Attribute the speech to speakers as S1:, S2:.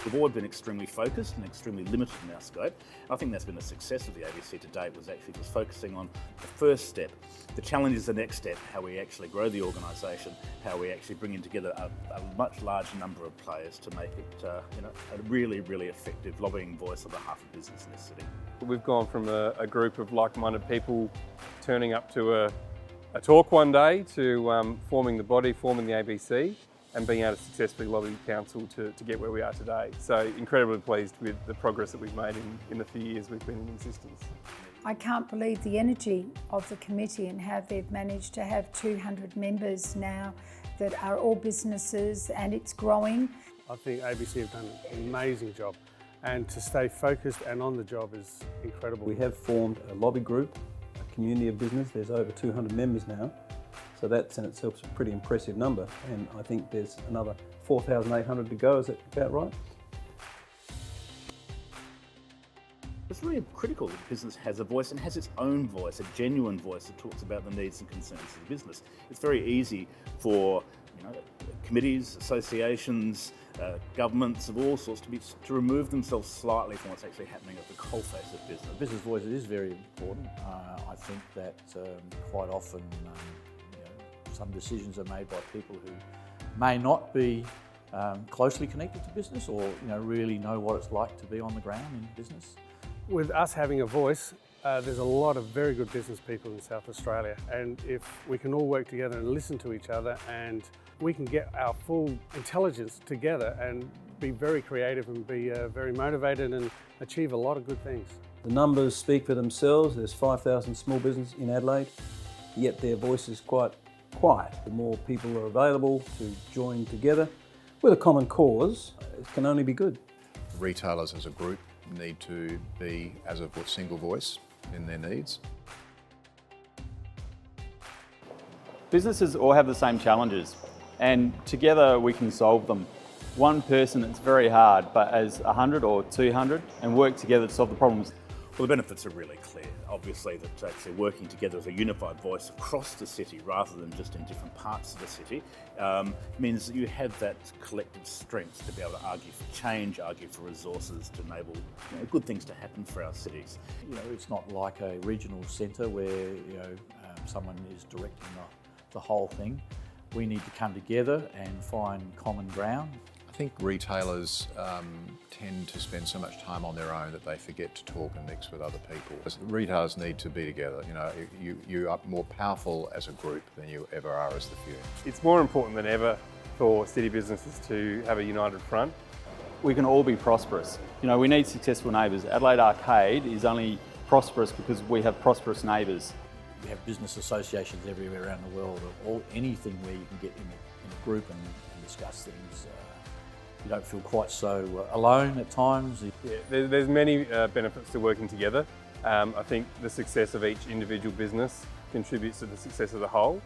S1: We've always been extremely focused and extremely limited in our scope. I think that's been the success of the ABC to date, was actually just focusing on the first step. The challenge is the next step, how we actually grow the organisation, how we actually bring in together a much larger number of players to make it a really, really effective lobbying voice on behalf of business in this city.
S2: We've gone from a group of like-minded people turning up to a talk one day to forming the body, forming the ABC, and being able to successfully lobby council to get where we are today. So incredibly pleased with the progress that we've made in the few years we've been in existence.
S3: I can't believe the energy of the committee and how they've managed to have 200 members now that are all businesses, and it's growing.
S4: I think ABC have done an amazing job, and to stay focused and on the job is incredible.
S5: We have formed a lobby group, a community of business. There's over 200 members now. So that's in itself a pretty impressive number, and I think there's another 4,800 to go. Is that about right?
S1: It's really critical that business has a voice and has its own voice, a genuine voice that talks about the needs and concerns of the business. It's very easy for committees, associations, governments of all sorts to remove themselves slightly from what's actually happening at the coalface of business.
S6: Business voice is very important. I think that quite often some decisions are made by people who may not be closely connected to business, or really know what it's like to be on the ground in business.
S4: With us having a voice, there's a lot of very good business people in South Australia, and if we can all work together and listen to each other, and we can get our full intelligence together and be very creative and be very motivated and achieve a lot of good things.
S5: The numbers speak for themselves. There's 5,000 small businesses in Adelaide, yet their voice is quite quiet. The more people are available to join together with a common cause, it can only be good.
S7: Retailers as a group need to be as a single voice in their needs.
S8: Businesses all have the same challenges, and together we can solve them. One person, it's very hard, but as 100 or 200 and work together to solve the problems.
S1: Well, the benefits are really clear. Obviously, that actually working together as a unified voice across the city rather than just in different parts of the city means that you have that collective strength to be able to argue for change, argue for resources to enable good things to happen for our cities.
S6: It's not like a regional centre where someone is directing the whole thing. We need to come together and find common ground.
S7: I think retailers tend to spend so much time on their own that they forget to talk and mix with other people. Retailers need to be together. You are more powerful as a group than you ever are as the few.
S2: It's more important than ever for city businesses to have a united front.
S8: We can all be prosperous. We need successful neighbours. Adelaide Arcade is only prosperous because we have prosperous neighbours.
S6: We have business associations everywhere around the world, or anything where you can get in a group and discuss things. You don't feel quite so alone at times.
S2: Yeah, there's many benefits to working together. I think the success of each individual business contributes to the success of the whole.